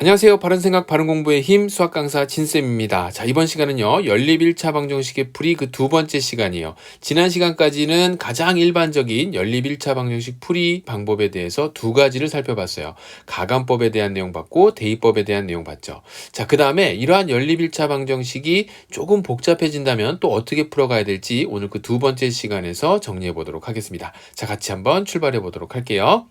안녕하세요. 바른생각 바른공부의 힘 수학 강사 진쌤입니다. 자, 이번 시간은요. 연립 1차 방정식의 풀이 그 두 번째 시간이에요. 지난 시간까지는 가장 일반적인 연립 1차 방정식 풀이 방법에 대해서 두 가지를 살펴봤어요. 가감법에 대한 내용 봤고 대입법에 대한 내용 봤죠. 자, 그 다음에 이러한 연립 1차 방정식이 조금 복잡해진다면 또 어떻게 풀어가야 될지 오늘 그 두 번째 시간에서 정리해 보도록 하겠습니다. 자, 같이 한번 출발해 보도록 할게요.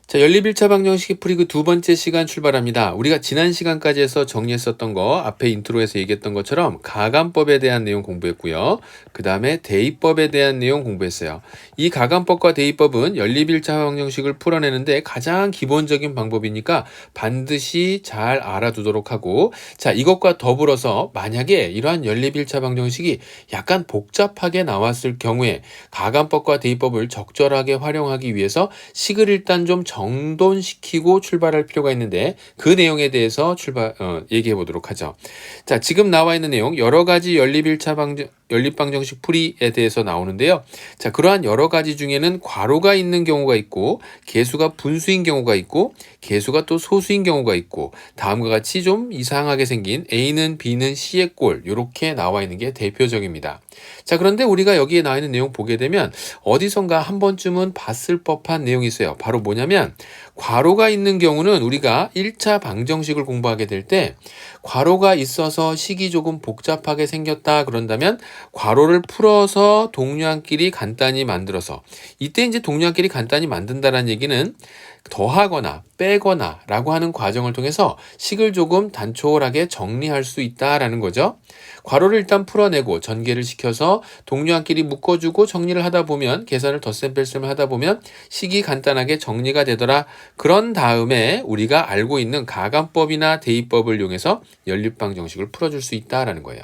자, 연립 1차 방정식의 풀이 그 두 번째 시간 출발합니다. 우리가 지난 시간까지 해서 정리했었던 거, 앞에 인트로에서 얘기했던 것처럼 가감법에 대한 내용 공부했고요. 그 다음에 대입법에 대한 내용 공부했어요. 이 가감법과 대입법은 연립 1차 방정식을 풀어내는데 가장 기본적인 방법이니까 반드시 잘 알아두도록 하고, 자, 이것과 더불어서 만약에 이러한 연립 1차 방정식이 약간 복잡하게 나왔을 경우에 가감법과 대입법을 적절하게 활용하기 위해서 식을 일단 좀 정돈시키고 출발할 필요가 있는데 그 내용에 대해서 얘기해 보도록 하죠. 자, 지금 나와 있는 내용 여러 가지 연립 1차 방정식 풀이에 대해서 나오는데요. 자, 그러한 여러 가지 중에는 괄호가 있는 경우가 있고 계수가 분수인 경우가 있고 계수가 또 소수인 경우가 있고 다음과 같이 좀 이상하게 생긴 A는 B는 C의 꼴 이렇게 나와 있는 게 대표적입니다. 자, 그런데 우리가 여기에 나와 있는 내용 보게 되면 어디선가 한 번쯤은 봤을 법한 내용이 있어요. 바로 뭐냐면 괄호가 있는 경우는 우리가 1차 방정식을 공부하게 될 때 괄호가 있어서 식이 조금 복잡하게 생겼다 그런다면 괄호를 풀어서 동류항끼리 간단히 만들어서 이때 이제 동류항끼리 간단히 만든다는 얘기는 더하거나 빼거나 라고 하는 과정을 통해서 식을 조금 단촐하게 정리할 수 있다라는 거죠. 괄호를 일단 풀어내고 전개를 시켜서 동류항끼리 묶어주고 정리를 하다 보면 계산을 덧셈 뺄셈을 하다 보면 식이 간단하게 정리가 되더라. 그런 다음에 우리가 알고 있는 가감법이나 대입법을 이용해서 연립방정식을 풀어줄 수 있다라는 거예요.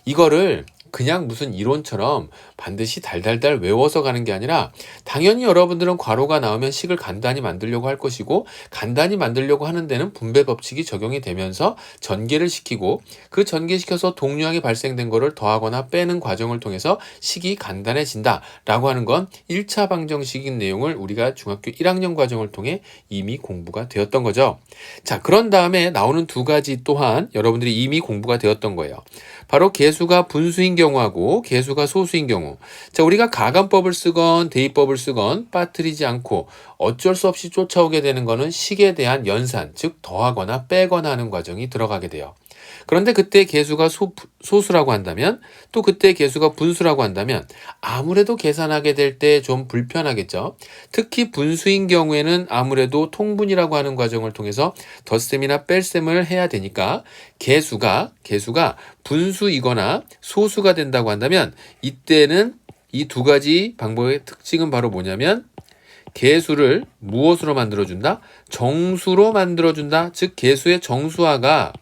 이거를 그냥 무슨 이론처럼 반드시 달달달 외워서 가는 게 아니라 당연히 여러분들은 괄호가 나오면 식을 간단히 만들려고 할 것이고 간단히 만들려고 하는 데는 분배 법칙이 적용이 되면서 전개를 시키고 그 전개시켜서 동류항이 발생된 거를 더하거나 빼는 과정을 통해서 식이 간단해진다 라고 하는 건 1차 방정식인 내용을 우리가 중학교 1학년 과정을 통해 이미 공부가 되었던 거죠. 자, 그런 다음에 나오는 두 가지 또한 여러분들이 이미 공부가 되었던 거예요. 바로 계수가 분수인 경우하고 계수가 소수인 경우. 자, 우리가 가감법을 쓰건 대입법을 쓰건 빠뜨리지 않고 어쩔 수 없이 쫓아오게 되는 거는 식에 대한 연산, 즉 더하거나 빼거나 하는 과정이 들어가게 돼요. 그런데 그때 계수가 소수라고 한다면 또 그때 계수가 분수라고 한다면 아무래도 계산하게 될 때 좀 불편하겠죠. 특히 분수인 경우에는 아무래도 통분이라고 하는 과정을 통해서 덧셈이나 뺄셈을 해야 되니까 계수가 분수이거나 소수가 된다고 한다면 이때는 이 두 가지 방법의 특징은 바로 뭐냐면 계수를 무엇으로 만들어준다? 정수로 만들어준다. 즉 계수의 정수화가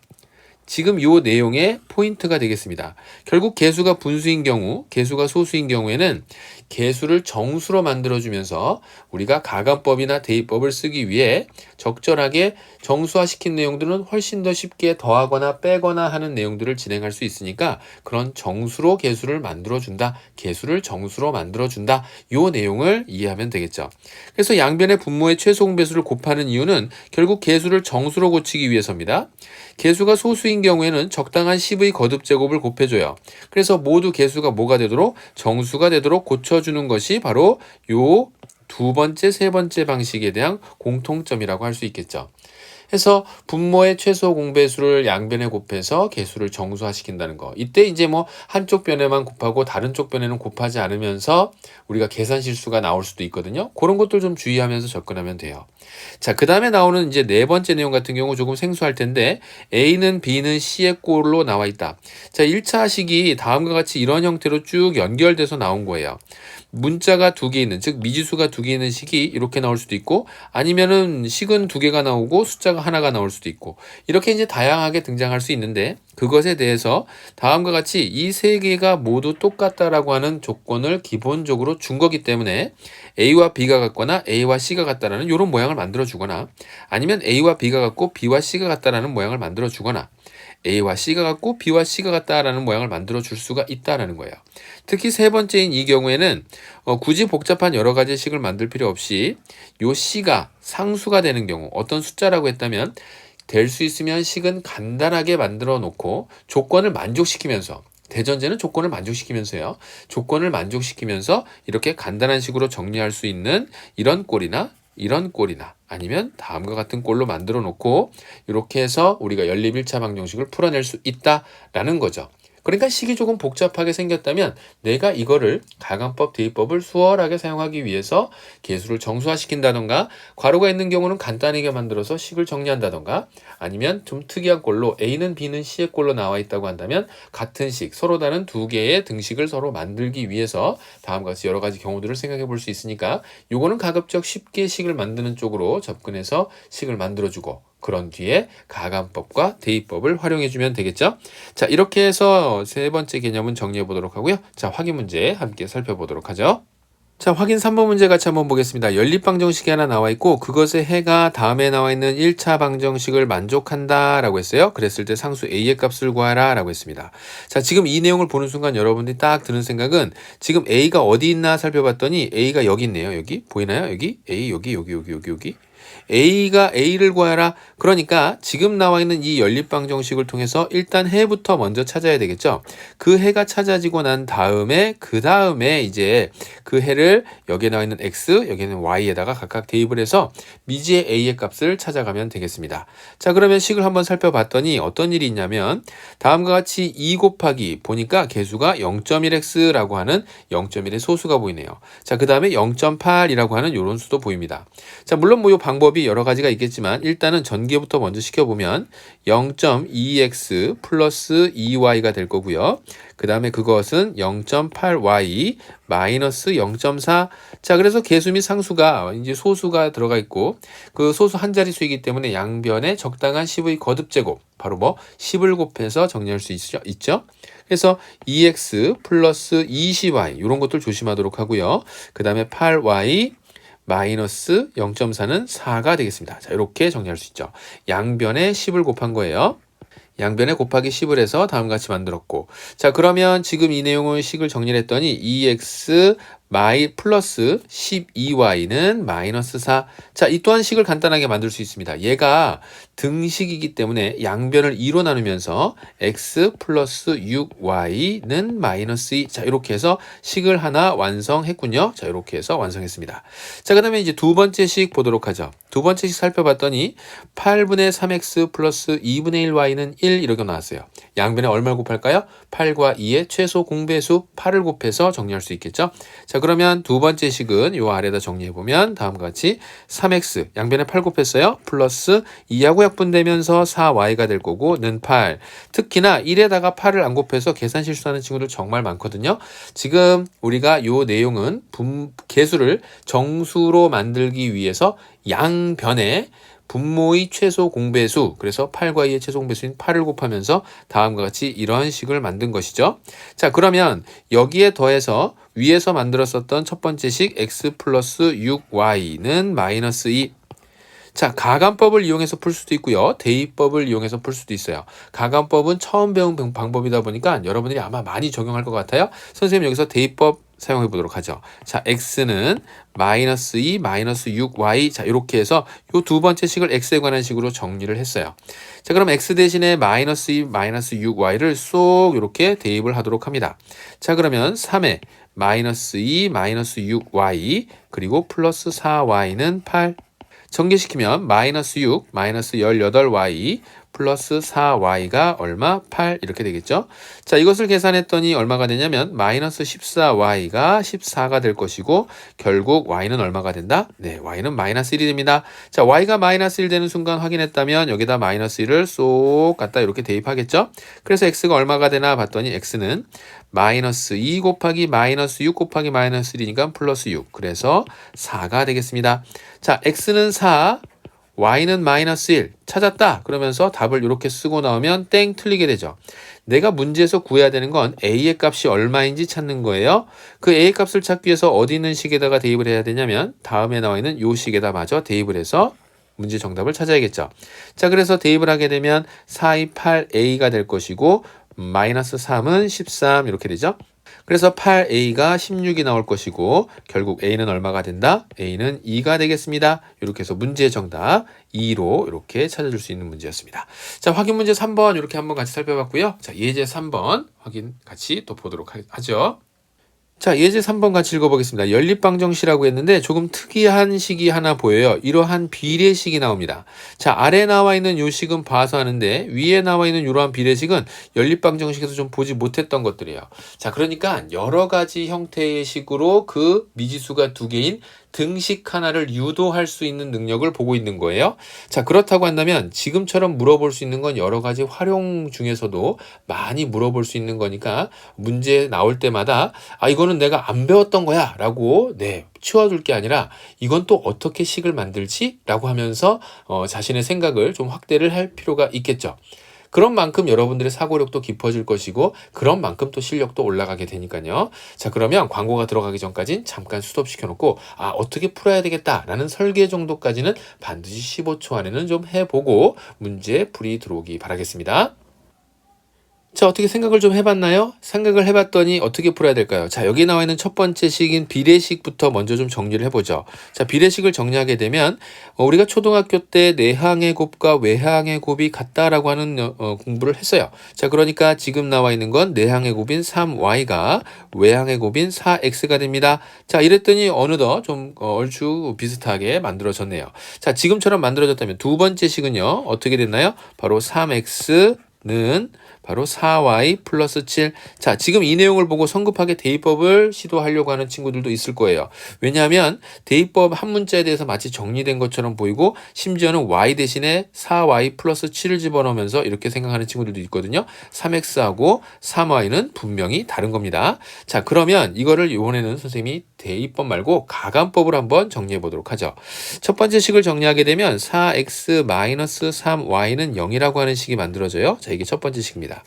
지금 요 내용의 포인트가 되겠습니다. 결국 계수가 분수인 경우, 계수가 소수인 경우에는 계수를 정수로 만들어주면서 우리가 가감법이나 대입법을 쓰기 위해 적절하게 정수화시킨 내용들은 훨씬 더 쉽게 더하거나 빼거나 하는 내용들을 진행할 수 있으니까 그런 정수로 계수를 만들어준다, 계수를 정수로 만들어준다 요 내용을 이해하면 되겠죠. 그래서 양변의 분모의 최소 공배수를 곱하는 이유는 결국 계수를 정수로 고치기 위해서입니다. 계수가 소수인 경우에는 적당한 10의 거듭 제곱을 곱해줘요. 그래서 모두 계수가 뭐가 되도록 정수가 되도록 고쳐주는 것이 바로 요 두 번째, 세 번째 방식에 대한 공통점이라고 할 수 있겠죠. 해서 분모의 최소 공배수를 양변에 곱해서 계수를 정수화시킨다는 거. 이때 이제 뭐 한쪽 변에만 곱하고 다른 쪽 변에는 곱하지 않으면서 우리가 계산 실수가 나올 수도 있거든요. 그런 것들 좀 주의하면서 접근하면 돼요. 자, 그 다음에 나오는 이제 네 번째 내용 같은 경우 조금 생소할 텐데 A는 B는 C의 꼴로 나와 있다. 자, 1차 식이 다음과 같이 이런 형태로 쭉 연결돼서 나온 거예요. 문자가 두 개 있는, 즉 미지수가 두 개 있는 식이 이렇게 나올 수도 있고 아니면은 식은 두 개가 나오고 숫자가 하나가 나올 수도 있고 이렇게 이제 다양하게 등장할 수 있는데 그것에 대해서 다음과 같이 이 세 개가 모두 똑같다라고 하는 조건을 기본적으로 준 거기 때문에 A와 B가 같거나 A와 C가 같다라는 이런 모양을 만들어 주거나 아니면 A와 B가 같고 B와 C가 같다라는 모양을 만들어 주거나 A와 C가 같고 B와 C가 같다라는 모양을 만들어 줄 수가 있다라는 거예요. 특히 세 번째인 이 경우에는 굳이 복잡한 여러 가지 식을 만들 필요 없이 요 C가 상수가 되는 경우 어떤 숫자라고 했다면 될 수 있으면 식은 간단하게 만들어 놓고 조건을 만족시키면서 대전제는 조건을 만족시키면서요. 조건을 만족시키면서 이렇게 간단한 식으로 정리할 수 있는 이런 꼴이나 아니면 다음과 같은 꼴로 만들어 놓고 이렇게 해서 우리가 연립 1차 방정식을 풀어낼 수 있다라는 거죠. 그러니까 식이 조금 복잡하게 생겼다면 내가 이거를 가간법, 대입법을 수월하게 사용하기 위해서 계수를 정수화시킨다던가 괄호가 있는 경우는 간단하게 만들어서 식을 정리한다던가 아니면 좀 특이한 꼴로 A는 B는 C의 꼴로 나와 있다고 한다면 같은 식, 서로 다른 두 개의 등식을 서로 만들기 위해서 다음과 같이 여러 가지 경우들을 생각해 볼 수 있으니까 요거는 가급적 쉽게 식을 만드는 쪽으로 접근해서 식을 만들어주고 그런 뒤에 가간법과 대입법을 활용해주면 되겠죠. 자, 이렇게 해서 세 번째 개념은 정리해 보도록 하고요. 자, 확인 문제 함께 살펴보도록 하죠. 자, 확인 3번 문제 같이 한번 보겠습니다. 연립 방정식이 하나 나와 있고 그것의 해가 다음에 나와 있는 1차 방정식을 만족한다 라고 했어요. 그랬을 때 상수 A의 값을 구하라 라고 했습니다. 자, 지금 이 내용을 보는 순간 여러분들이 딱 드는 생각은 지금 A가 어디 있나 살펴봤더니 A가 여기 있네요. 여기 보이나요? 여기 A 여기 A가 A를 구하라. 그러니까 지금 나와 있는 이 연립방정식을 통해서 일단 해부터 먼저 찾아야 되겠죠. 그 해가 찾아지고 난 다음에 그 다음에 이제 그 해를 여기에 나와 있는 X, 여기에는 Y에다가 각각 대입을 해서 미지의 A의 값을 찾아가면 되겠습니다. 자, 그러면 식을 한번 살펴봤더니 어떤 일이 있냐면 다음과 같이 2 곱하기 보니까 개수가 0.1x라고 하는 0.1의 소수가 보이네요. 자, 그 다음에 0.8이라고 하는 이런 수도 보입니다. 자, 물론 뭐 이 방법이 여러 가지가 있겠지만 일단은 전개부터 먼저 시켜보면 0.2x 플러스 2y가 될 거고요. 그 다음에 그것은 0.8y 마이너스 0.4. 자, 그래서 개수 및 상수가 이제 소수가 들어가 있고 그 소수 한 자릿수이기 때문에 양변에 적당한 10의 거듭제곱 바로 뭐 10을 곱해서 정리할 수 있죠. 그래서 2x 플러스 20y 이런 것들 조심하도록 하고요. 그 다음에 8y 마이너스 0.4는 4가 되겠습니다. 자, 이렇게 정리할 수 있죠. 양변에 10을 곱한 거예요. 양변에 곱하기 10을 해서 다음과 같이 만들었고 자, 그러면 지금 이 내용을 식을 정리를 했더니 2x 플러스 12y는 마이너스 4. 자, 이 또한 식을 간단하게 만들 수 있습니다. 얘가 등식이기 때문에 양변을 2로 나누면서 x 플러스 6y는 마이너스 2. 자, 이렇게 해서 식을 하나 완성했군요. 자, 이렇게 해서 완성했습니다. 자, 그 다음에 이제 두 번째 식 보도록 하죠. 두 번째 식 살펴봤더니 8분의 3x 플러스 2분의 1y는 1 이렇게 나왔어요. 양변에 얼마를 곱할까요? 8과 2의 최소 공배수 8을 곱해서 정리할 수 있겠죠. 자, 그러면 두 번째 식은 요 아래다 정리해보면 다음과 같이 3x 양변에 8 곱했어요. 플러스 2하고 약분되면서 4y가 될 거고 는 8. 특히나 1에다가 8을 안 곱해서 계산 실수하는 친구들 정말 많거든요. 지금 우리가 요 내용은 개수를 정수로 만들기 위해서 양변에 분모의 최소 공배수 그래서 8과 2의 최소 공배수인 8을 곱하면서 다음과 같이 이런 식을 만든 것이죠. 자, 그러면 여기에 더해서 위에서 만들었었던 첫 번째 식 x 플러스 6y는 마이너스 2. 자, 가간법을 이용해서 풀 수도 있고요. 대입법을 이용해서 풀 수도 있어요. 가간법은 처음 배운 방법이다 보니까 여러분들이 아마 많이 적용할 것 같아요. 선생님 여기서 대입법 사용해 보도록 하죠. 자, x는 마이너스 2, 마이너스 6y. 자, 이렇게 해서 이 두 번째 식을 x에 관한 식으로 정리를 했어요. 자, 그럼 x 대신에 마이너스 2, 마이너스 6y를 쏙 이렇게 대입을 하도록 합니다. 자, 그러면 3에 마이너스 2, 마이너스 6y 그리고 플러스 4y는 8. 전개시키면 마이너스 6, 마이너스 18y 플러스 4y가 얼마? 8 이렇게 되겠죠. 자, 이것을 계산했더니 얼마가 되냐면 마이너스 14y가 14가 될 것이고 결국 y는 얼마가 된다? 네, y는 마이너스 1이 됩니다. 자, y가 마이너스 1 되는 순간 확인했다면 여기다 마이너스 1을 쏙 갖다 이렇게 대입하겠죠. 그래서 x가 얼마가 되나 봤더니 x는 마이너스 2 곱하기 마이너스 6 곱하기 마이너스 1이니까 플러스 6. 그래서 4가 되겠습니다. 자, x는 4, y는 마이너스 1 찾았다. 그러면서 답을 이렇게 쓰고 나오면 땡 틀리게 되죠. 내가 문제에서 구해야 되는 건 a의 값이 얼마인지 찾는 거예요. 그 a의 값을 찾기 위해서 어디 있는 식에다가 대입을 해야 되냐면 다음에 나와 있는 요 식에다 마저 대입을 해서 문제 정답을 찾아야겠죠. 자, 그래서 대입을 하게 되면 4, 2, 8a가 될 것이고 마이너스 3은 13 이렇게 되죠. 그래서 8a가 16이 나올 것이고 결국 a는 얼마가 된다? a는 2가 되겠습니다. 이렇게 해서 문제 정답 2로 이렇게 찾아줄 수 있는 문제였습니다. 자, 확인 문제 3번 이렇게 한번 같이 살펴봤고요. 자, 예제 3번 확인 같이 또 보도록 하죠. 자, 예제 3번 같이 읽어보겠습니다. 연립방정식이라고 했는데 조금 특이한 식이 하나 보여요. 이러한 비례식이 나옵니다. 자, 아래 나와 있는 요 식은 봐서 하는데 위에 나와 있는 이러한 비례식은 연립방정식에서 좀 보지 못했던 것들이에요. 자, 그러니까 여러 가지 형태의 식으로 그 미지수가 두 개인 등식 하나를 유도할 수 있는 능력을 보고 있는 거예요. 자, 그렇다고 한다면 지금처럼 물어볼 수 있는 건 여러 가지 활용 중에서도 많이 물어볼 수 있는 거니까 문제 나올 때마다 이거는 내가 안 배웠던 거야 라고 치워둘 게 아니라 이건 또 어떻게 식을 만들지? 라고 하면서 자신의 생각을 좀 확대를 할 필요가 있겠죠. 그런 만큼 여러분들의 사고력도 깊어질 것이고 그런 만큼 또 실력도 올라가게 되니까요. 자, 그러면 광고가 들어가기 전까진 잠깐 스톱시켜 놓고 어떻게 풀어야 되겠다라는 설계 정도까지는 반드시 15초 안에는 좀 해보고 문제 풀이 들어오기 바라겠습니다. 자, 어떻게 생각을 좀 해봤나요? 생각을 해봤더니 어떻게 풀어야 될까요? 자, 여기 나와 있는 첫 번째 식인 비례식부터 먼저 좀 정리를 해보죠. 자, 비례식을 정리하게 되면 우리가 초등학교 때 내항의 곱과 외항의 곱이 같다라고 하는 공부를 했어요. 자, 그러니까 지금 나와 있는 건 내항의 곱인 3y가 외항의 곱인 4x가 됩니다. 자, 이랬더니 어느덧 좀 얼추 비슷하게 만들어졌네요. 자, 지금처럼 만들어졌다면 두 번째 식은요, 어떻게 됐나요? 바로 3x는 바로 4y 플러스 7. 자, 지금 이 내용을 보고 성급하게 대입법을 시도하려고 하는 친구들도 있을 거예요. 왜냐하면 대입법 한 문자에 대해서 마치 정리된 것처럼 보이고 심지어는 y 대신에 4y 플러스 7을 집어넣으면서 이렇게 생각하는 친구들도 있거든요. 3x하고 3y는 분명히 다른 겁니다. 자, 그러면 이거를 이번에는 선생님이 대입법 말고 가감법으로 한번 정리해 보도록 하죠. 첫 번째 식을 정리하게 되면 4x-3y는 0이라고 하는 식이 만들어져요. 자, 이게 첫 번째 식입니다.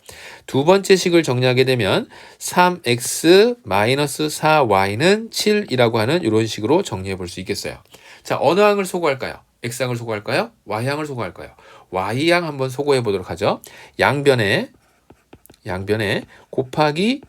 두 번째 식을 정리하게 되면 3x-4y는 7이라고 하는 이런 식으로 정리해 볼 수 있겠어요. 자, 어느 항을 소거할까요? x항을 소거할까요? y항을 소거할까요? y항 한번 소거해 보도록 하죠. 양변에 곱하기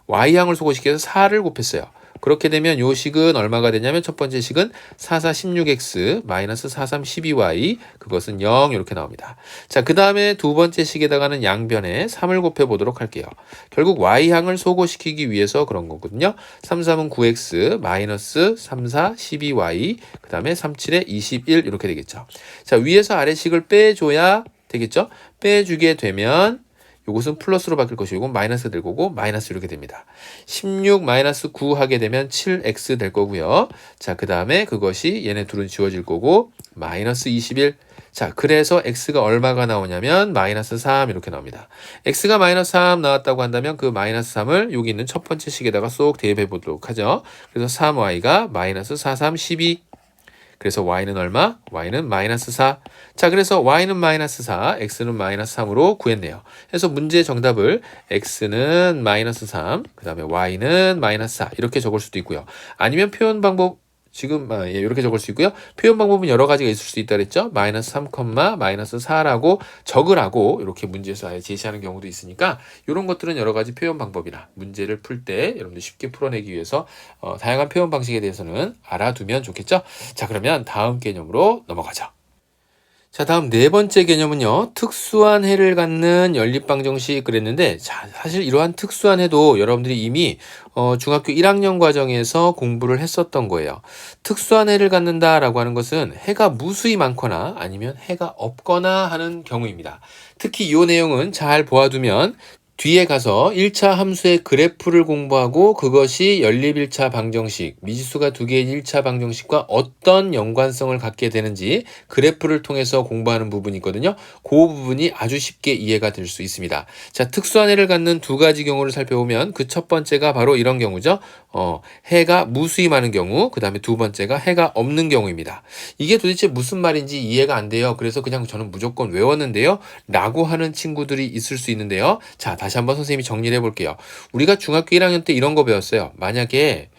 y항을 소거시켜서 4를 곱했어요. 그렇게 되면 요 식은 얼마가 되냐면 첫 번째 식은 4416x 마이너스 4312y 그것은 0 이렇게 나옵니다. 자, 그 다음에 두 번째 식에다가는 양변에 3을 곱해 보도록 할게요. 결국 y항을 소거시키기 위해서 그런 거거든요. 33은 9x 마이너스 34 12y 그 다음에 37에 21 이렇게 되겠죠. 자, 위에서 아래식을 빼줘야 되겠죠. 빼주게 되면 이것은 플러스로 바뀔 것이고 이건 마이너스 될 거고 마이너스 이렇게 됩니다. 16 마이너스 9 하게 되면 7x 될 거고요. 자, 그 다음에 그것이 얘네 둘은 지워질 거고 마이너스 21. 자, 그래서 x가 얼마가 나오냐면 마이너스 3 이렇게 나옵니다. x가 마이너스 3 나왔다고 한다면 그 마이너스 3을 여기 있는 첫 번째 식에다가 쏙 대입해 보도록 하죠. 그래서 3y가 마이너스 43 12. 그래서 y는 얼마? y는 마이너스 4. 자, 그래서 y는 마이너스 4, x는 마이너스 3으로 구했네요. 그래서 문제 정답을 x는 마이너스 3, 그 다음에 y는 마이너스 4 이렇게 적을 수도 있고요. 아니면 표현 방법 지금 이렇게 적을 수 있고요. 표현 방법은 여러 가지가 있을 수 있다 그랬죠. 마이너스 3, 마이너스 4라고 적으라고 이렇게 문제에서 아예 제시하는 경우도 있으니까 이런 것들은 여러 가지 표현 방법이나 문제를 풀 때 여러분들 쉽게 풀어내기 위해서 다양한 표현 방식에 대해서는 알아두면 좋겠죠. 자, 그러면 다음 개념으로 넘어가죠. 자, 다음 네 번째 개념은요. 특수한 해를 갖는 연립방정식 그랬는데 자, 사실 이러한 특수한 해도 여러분들이 이미 중학교 1학년 과정에서 공부를 했었던 거예요. 특수한 해를 갖는다라고 하는 것은 해가 무수히 많거나 아니면 해가 없거나 하는 경우입니다. 특히 이 내용은 잘 보아두면 뒤에 가서 1차 함수의 그래프를 공부하고 그것이 연립 1차 방정식, 미지수가 두 개인 1차 방정식과 어떤 연관성을 갖게 되는지 그래프를 통해서 공부하는 부분이 있거든요. 그 부분이 아주 쉽게 이해가 될 수 있습니다. 자, 특수한 해를 갖는 두 가지 경우를 살펴보면 그 첫 번째가 바로 이런 경우죠. 해가 무수히 많은 경우, 그 다음에 두 번째가 해가 없는 경우입니다. 이게 도대체 무슨 말인지 이해가 안 돼요. 그래서 그냥 저는 무조건 외웠는데요. 라고 하는 친구들이 있을 수 있는데요. 자, 다시 한번 선생님이 정리를 해볼게요. 우리가 중학교 1학년 때 이런 거 배웠어요. 만약에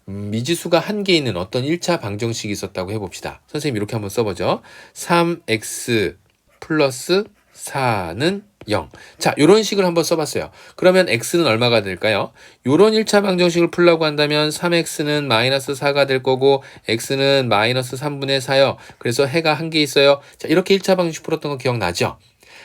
미지수가 한 개 있는 어떤 1차 방정식이 있었다고 해봅시다. 선생님 이렇게 한번 써보죠. 3x 플러스 4는 0. 자, 요런 식을 한번 써봤어요. 그러면 x는 얼마가 될까요? 요런 1차 방정식을 풀려고 한다면 3x는 마이너스 4가 될 거고 x는 마이너스 3분의 4요. 그래서 해가 한 개 있어요. 자, 이렇게 1차 방정식 풀었던 거 기억나죠?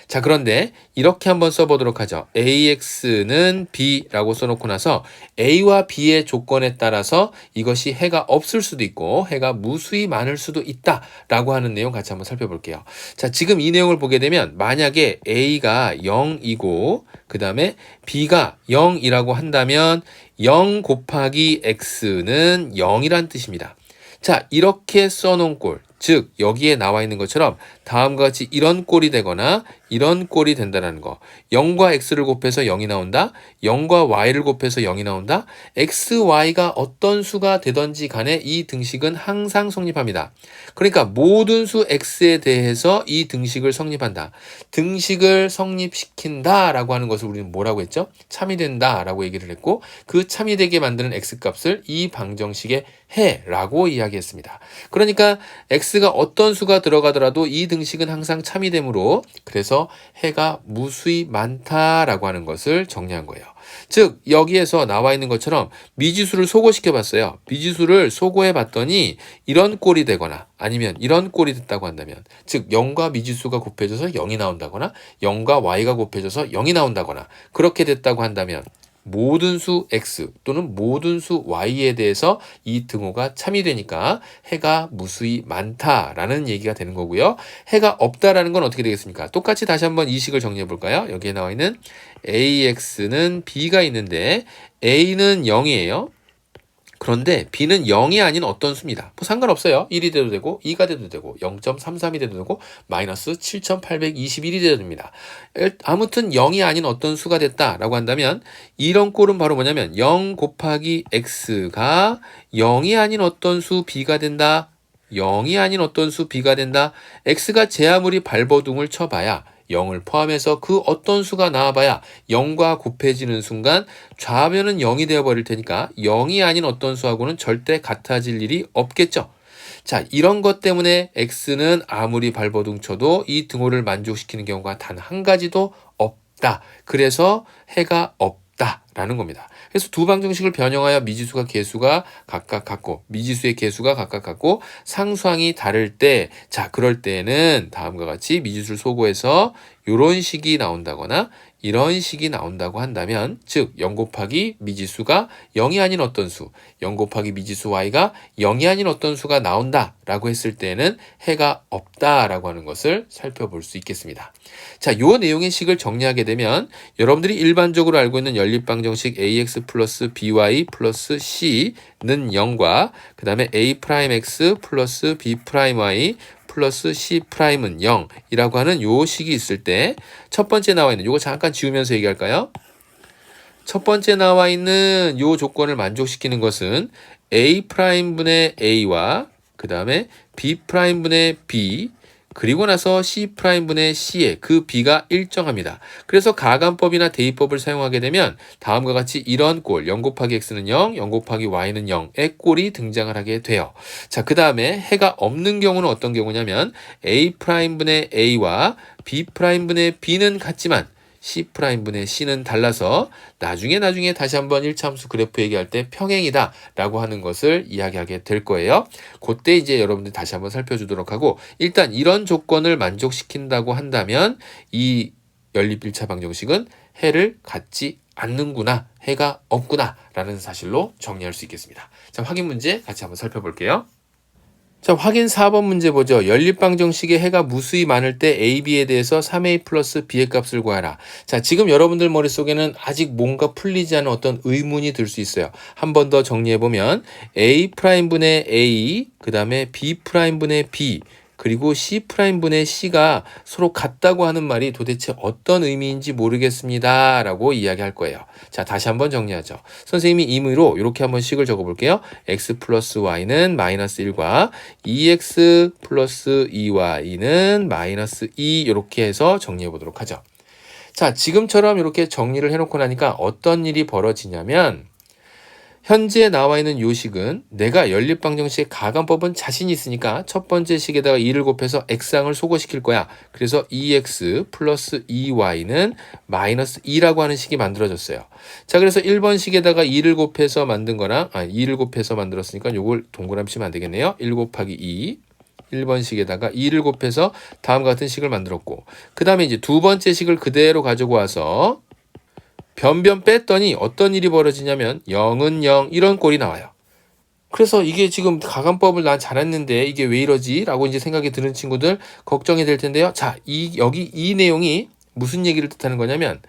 자, 그런데 이렇게 한번 써보도록 하죠. AX는 B라고 써놓고 나서 A와 B의 조건에 따라서 이것이 해가 없을 수도 있고 해가 무수히 많을 수도 있다라고 하는 내용 같이 한번 살펴볼게요. 자, 지금 이 내용을 보게 되면 만약에 A가 0이고 그 다음에 B가 0이라고 한다면 0 곱하기 X는 0이란 뜻입니다. 자, 이렇게 써놓은 꼴, 즉 여기에 나와 있는 것처럼 다음과 같이 이런 꼴이 되거나 이런 꼴이 된다는 거. 0과 x를 곱해서 0이 나온다. 0과 y를 곱해서 0이 나온다. x, y가 어떤 수가 되든지 간에 이 등식은 항상 성립합니다. 그러니까 모든 수 x에 대해서 이 등식을 성립한다. 등식을 성립시킨다 라고 하는 것을 우리는 뭐라고 했죠? 참이 된다 라고 얘기를 했고 그 참이 되게 만드는 x값을 이 방정식의 해라고 이야기했습니다. 그러니까 x가 어떤 수가 들어가더라도 이 등식은 항상 참이 되므로 그래서 해가 무수히 많다라고 하는 것을 정리한 거예요. 즉 여기에서 나와 있는 것처럼 미지수를 소거시켜 봤어요. 미지수를 소거해 봤더니 이런 꼴이 되거나 아니면 이런 꼴이 됐다고 한다면 즉 0과 미지수가 곱해져서 0이 나온다거나 0과 y가 곱해져서 0이 나온다거나 그렇게 됐다고 한다면 모든 수 x 또는 모든 수 y에 대해서 이 등호가 참이 되니까 해가 무수히 많다라는 얘기가 되는 거고요. 해가 없다라는 건 어떻게 되겠습니까? 똑같이 다시 한번 이 식을 정리해 볼까요? 여기에 나와 있는 ax는 b가 있는데 a는 0이에요. 그런데 b는 0이 아닌 어떤 수입니다. 뭐 상관없어요. 1이 돼도 되고 2가 돼도 되고 0.33이 돼도 되고 마이너스 7,821이 돼도 됩니다. 아무튼 0이 아닌 어떤 수가 됐다라고 한다면 이런 꼴은 바로 뭐냐면 0 곱하기 x가 0이 아닌 어떤 수 b가 된다. 0이 아닌 어떤 수 b가 된다. x가 제 아무리 발버둥을 쳐봐야 0을 포함해서 그 어떤 수가 나와봐야 0과 곱해지는 순간 좌변은 0이 되어버릴 테니까 0이 아닌 어떤 수하고는 절대 같아질 일이 없겠죠. 자, 이런 것 때문에 x는 아무리 발버둥 쳐도 이 등호를 만족시키는 경우가 단 한 가지도 없다. 그래서 해가 없다라는 겁니다. 그래서 두 방정식을 변형하여 미지수가 개수가 각각 같고 미지수의 개수가 각각 같고 상수항이 다를 때 자 그럴 때는 다음과 같이 미지수를 소거해서 이런 식이 나온다거나 이런 식이 나온다고 한다면 즉 0 곱하기 미지수가 0이 아닌 어떤 수 0 곱하기 미지수 y가 0이 아닌 어떤 수가 나온다 라고 했을 때는 해가 없다 라고 하는 것을 살펴볼 수 있겠습니다. 자, 요 내용의 식을 정리하게 되면 여러분들이 일반적으로 알고 있는 연립방정식 ax 플러스 by 플러스 c는 0과 그 다음에 a'x 플러스 b'y 플러스 C'은 0이라고 하는 요 식이 있을 때 첫 번째 나와 있는 요거 잠깐 지우면서 얘기할까요? 첫 번째 나와 있는 요 조건을 만족시키는 것은 A'분의 A와 그 다음에 B'분의 B 그리고 나서 C'분의 C에 그 B가 일정합니다. 그래서 가간법이나 대입법을 사용하게 되면 다음과 같이 이런 꼴 0 곱하기 X는 0, 0 곱하기 Y는 0의 꼴이 등장을 하게 돼요. 자, 그 다음에 해가 없는 경우는 어떤 경우냐면 A'분의 A와 B'분의 B는 같지만 C'분의 C는 달라서 나중에 다시 한번 1차 함수 그래프 얘기할 때 평행이다 라고 하는 것을 이야기하게 될 거예요. 그때 이제 여러분들 다시 한번 살펴주도록 하고 일단 이런 조건을 만족시킨다고 한다면 이 연립 1차 방정식은 해를 갖지 않는구나, 해가 없구나 라는 사실로 정리할 수 있겠습니다. 자, 확인 문제 같이 한번 살펴볼게요. 자, 확인 4번 문제 보죠. 연립방정식의 해가 무수히 많을 때 a, b에 대해서 3a 플러스 b의 값을 구하라. 자, 지금 여러분들 머릿속에는 아직 뭔가 풀리지 않은 어떤 의문이 들 수 있어요. 한 번 더 정리해보면 a'분의 a, 그 다음에 b'분의 b, 그리고 C'분의 C가 서로 같다고 하는 말이 도대체 어떤 의미인지 모르겠습니다 라고 이야기할 거예요. 자, 다시 한번 정리하죠. 선생님이 임의로 이렇게 한번 식을 적어볼게요. x 플러스 y는 마이너스 1과 2x 플러스 2y는 마이너스 2 이렇게 해서 정리해 보도록 하죠. 자, 지금처럼 이렇게 정리를 해놓고 나니까 어떤 일이 벌어지냐면 현재 나와 있는 요식은 내가 연립방정식의 가감법은 자신이 있으니까 첫 번째 식에다가 2를 곱해서 x항을 소거시킬 거야. 그래서 2x 플러스 2y는 마이너스 2라고 하는 식이 만들어졌어요. 자, 그래서 1번 식에다가 2를 곱해서 만든 거랑 2를 곱해서 만들었으니까 요걸 동그라미 치면 안 되겠네요. 1 곱하기 2 1번 식에다가 2를 곱해서 다음과 같은 식을 만들었고, 그 다음에 이제 두 번째 식을 그대로 가지고 와서 변변 뺐더니 어떤 일이 벌어지냐면 0은 0 이런 꼴이 나와요. 그래서 이게 지금 가감법을 난 잘했는데 이게 왜 이러지? 라고 이제 생각이 드는 친구들 걱정이 될 텐데요. 자, 여기 이 내용이 무슨 얘기를 뜻하는 거냐면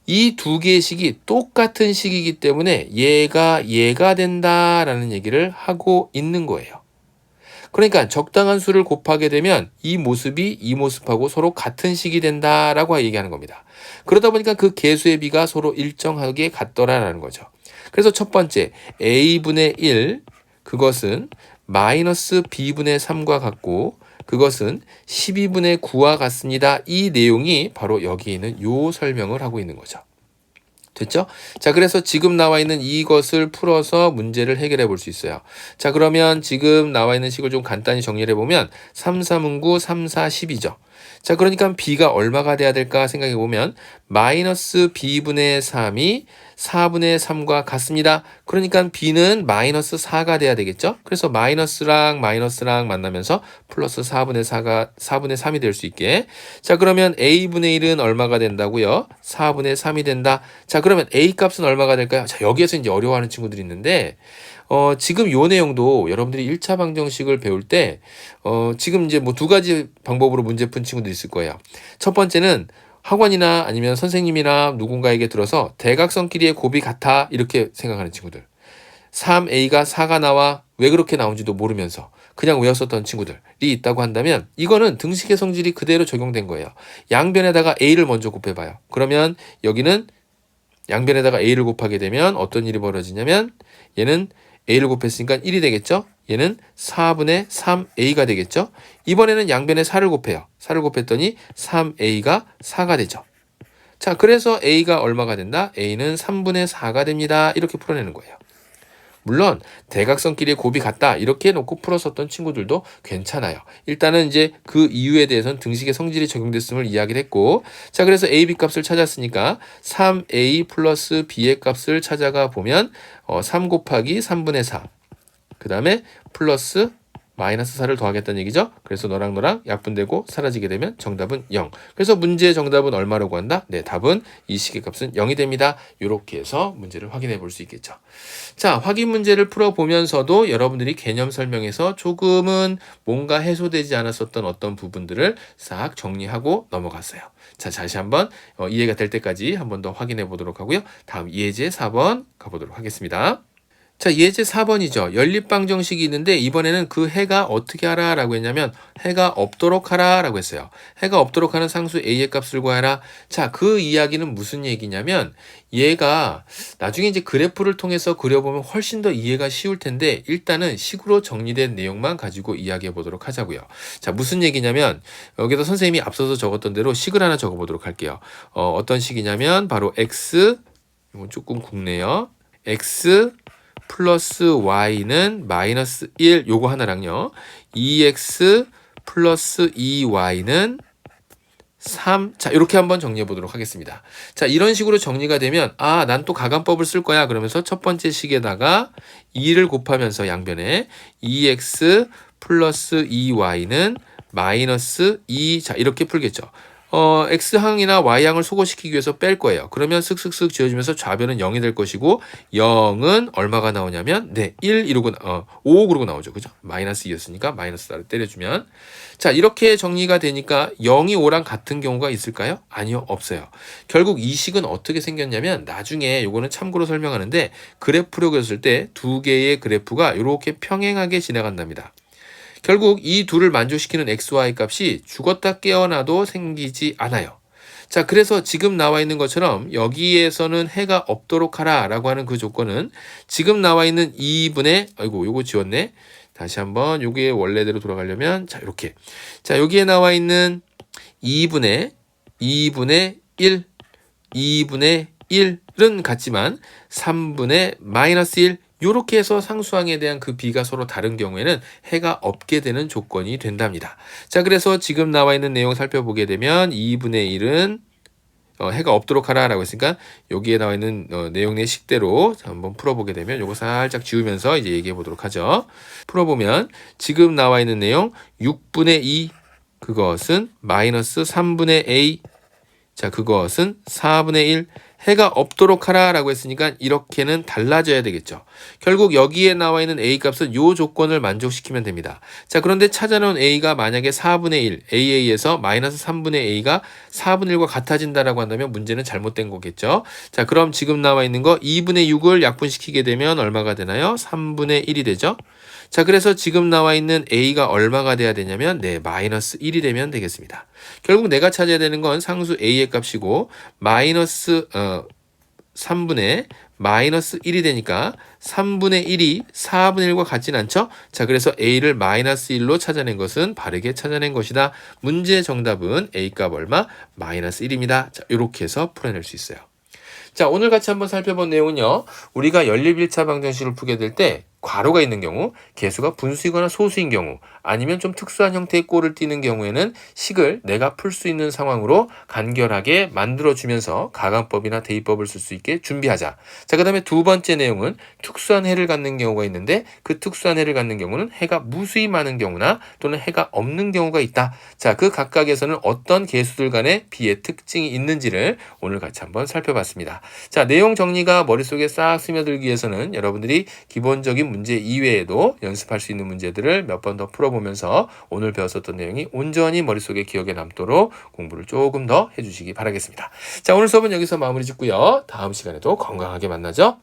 이 두 개의 식이 똑같은 식이기 때문에 얘가 된다라는 얘기를 하고 있는 거예요. 그러니까 적당한 수를 곱하게 되면 이 모습이 이 모습하고 서로 같은 식이 된다라고 얘기하는 겁니다. 그러다 보니까 그 개수의 비가 서로 일정하게 같더라라는 거죠. 그래서 첫 번째 a분의 1 그것은 마이너스 b분의 3과 같고 그것은 12분의 9와 같습니다. 이 내용이 바로 여기 있는 요 설명을 하고 있는 거죠. 됐죠? 자, 그래서 지금 나와 있는 이것을 풀어서 문제를 해결해 볼 수 있어요. 자, 그러면 지금 나와 있는 식을 좀 간단히 정리를 해보면 3, 3은 9, 3, 4, 10이죠. 자, 그러니까 b가 얼마가 돼야 될까 생각해 보면 마이너스 b분의 3이 4분의 3과 같습니다. 그러니까 b는 마이너스 4가 돼야 되겠죠? 그래서 마이너스랑 만나면서 플러스 4분의 3이 될 수 있게. 자, 그러면 a분의 1은 얼마가 된다고요? 4분의 3이 된다. 자, 그러면 a 값은 얼마가 될까요? 자, 여기에서 이제 어려워하는 친구들이 있는데 지금 요 내용도 여러분들이 1차 방정식을 배울 때 지금 이제 뭐 두 가지 방법으로 문제 푼 친구도 있을 거예요. 첫 번째는 학원이나 아니면 선생님이나 누군가에게 들어서 대각선끼리의 곱이 같아 이렇게 생각하는 친구들. 3a가 4가 나와 왜 그렇게 나온지도 모르면서 그냥 외웠었던 친구들이 있다고 한다면 이거는 등식의 성질이 그대로 적용된 거예요. 양변에다가 a를 먼저 곱해봐요. 그러면 여기는 양변에다가 a를 곱하게 되면 어떤 일이 벌어지냐면 얘는 a를 곱했으니까 1이 되겠죠? 얘는 4분의 3a가 되겠죠? 이번에는 양변에 4를 곱해요. 4를 곱했더니 3a가 4가 되죠. 자, 그래서 a가 얼마가 된다? a는 3분의 4가 됩니다. 이렇게 풀어내는 거예요. 물론 대각선끼리의 곱이 같다 이렇게 놓고 풀었었던 친구들도 괜찮아요. 일단은 이제 그 이유에 대해서는 등식의 성질이 적용됐음을 이야기를 했고, 자, 그래서 a, b 값을 찾았으니까 3a 플러스 b의 값을 찾아가 보면 3 곱하기 3분의 4 그 다음에 플러스 마이너스 4를 더하겠다는 얘기죠. 그래서 너랑 약분되고 사라지게 되면 정답은 0. 그래서 문제의 정답은 얼마라고 한다? 네, 답은 이 식의 값은 0이 됩니다. 이렇게 해서 문제를 확인해 볼 수 있겠죠. 자, 확인 문제를 풀어보면서도 여러분들이 개념 설명에서 조금은 뭔가 해소되지 않았었던 어떤 부분들을 싹 정리하고 넘어갔어요. 자, 다시 한번 이해가 될 때까지 한 번 더 확인해 보도록 하고요. 다음 예제 4번 가보도록 하겠습니다. 자, 예제 4번이죠. 연립방정식이 있는데 이번에는 그 해가 어떻게 하라 라고 했냐면 해가 없도록 하라 라고 했어요. 해가 없도록 하는 상수 a의 값을 구하라. 자, 그 이야기는 무슨 얘기냐면 얘가 나중에 이제 그래프를 통해서 그려보면 훨씬 더 이해가 쉬울 텐데 일단은 식으로 정리된 내용만 가지고 이야기해 보도록 하자고요. 자, 무슨 얘기냐면 여기다 선생님이 앞서서 적었던 대로 식을 하나 적어 보도록 할게요. 어떤 식이냐면 바로 x, 이건 조금 굵네요. x 플러스 y는 마이너스 1 요거 하나랑요. 2x 플러스 2y는 3. 자, 이렇게 한번 정리해 보도록 하겠습니다. 자, 이런 식으로 정리가 되면 난 또 가감법을 쓸 거야. 그러면서 첫 번째 식에다가 2를 곱하면서 양변에 2x 플러스 2y는 마이너스 2. 자, 이렇게 풀겠죠. x항이나 y항을 소거시키기 위해서 뺄 거예요. 그러면 쓱쓱쓱 지워지면서 좌변은 0이 될 것이고 0은 얼마가 나오냐면 1 이러고 5 그러고 나오죠. 그죠? 마이너스 2였으니까 마이너스 4를 때려주면 자, 이렇게 정리가 되니까 0이 5랑 같은 경우가 있을까요? 아니요, 없어요. 결국 이 식은 어떻게 생겼냐면 나중에 요거는 참고로 설명하는데 그래프로 그렸을 때 두 개의 그래프가 이렇게 평행하게 지나간답니다. 결국 이 둘을 만족시키는 xy 값이 죽었다 깨어나도 생기지 않아요. 자, 그래서 지금 나와 있는 것처럼 여기에서는 해가 없도록 하라 라고 하는 그 조건은 지금 나와 있는 2분의 요거 지웠네. 다시 한번 요게 원래대로 돌아가려면 자, 이렇게. 자, 여기에 나와 있는 2분의 1 2분의 1은 같지만 3분의 마이너스 1 요렇게 해서 상수항에 대한 그 B가 서로 다른 경우에는 해가 없게 되는 조건이 된답니다. 자, 그래서 지금 나와 있는 내용 살펴보게 되면 2분의 1은 해가 없도록 하라라고 했으니까 여기에 나와 있는 내용 내 식대로 한번 풀어보게 되면 요거 살짝 지우면서 이제 얘기해 보도록 하죠. 풀어보면 지금 나와 있는 내용 6분의 2 그것은 마이너스 3분의 a 자 그것은 4분의 1 해가 없도록 하라라고 했으니까 이렇게는 달라져야 되겠죠. 결국 여기에 나와 있는 a 값은 요 조건을 만족시키면 됩니다. 자, 그런데 찾아놓은 a가 만약에 4분의 1, AA에서 마이너스 3분의 a가 4분의 1과 같아진다라고 한다면 문제는 잘못된 거겠죠. 자, 그럼 지금 나와 있는 거 2분의 6을 약분시키게 되면 얼마가 되나요? 3분의 1이 되죠. 자, 그래서 지금 나와 있는 a가 얼마가 돼야 되냐면 마이너스 1이 되면 되겠습니다. 결국 내가 찾아야 되는 건 상수 a의 값이고 마이너스 3분의 마이너스 1이 되니까 3분의 1이 4분의 1과 같진 않죠? 자, 그래서 a를 마이너스 1로 찾아낸 것은 바르게 찾아낸 것이다. 문제 정답은 a 값 얼마? 마이너스 1입니다. 자, 이렇게 해서 풀어낼 수 있어요. 자, 오늘 같이 한번 살펴본 내용은요. 우리가 연립 1차 방정식을 풀게 될 때 괄호가 있는 경우, 개수가 분수이거나 소수인 경우, 아니면 좀 특수한 형태의 꼴을 띄는 경우에는 식을 내가 풀 수 있는 상황으로 간결하게 만들어주면서 가강법이나 대입법을 쓸 수 있게 준비하자. 자, 그 다음에 두 번째 내용은 특수한 해를 갖는 경우가 있는데 그 특수한 해를 갖는 경우는 해가 무수히 많은 경우나 또는 해가 없는 경우가 있다. 자, 그 각각에서는 어떤 개수들 간의 비의 특징이 있는지를 오늘 같이 한번 살펴봤습니다. 자, 내용 정리가 머릿속에 싹 스며들기 위해서는 여러분들이 기본적인 문제 이외에도 연습할 수 있는 문제들을 몇 번 더 풀어보면서 오늘 배웠었던 내용이 온전히 머릿속에 기억에 남도록 공부를 조금 더 해주시기 바라겠습니다. 자, 오늘 수업은 여기서 마무리 짓고요. 다음 시간에도 건강하게 만나죠.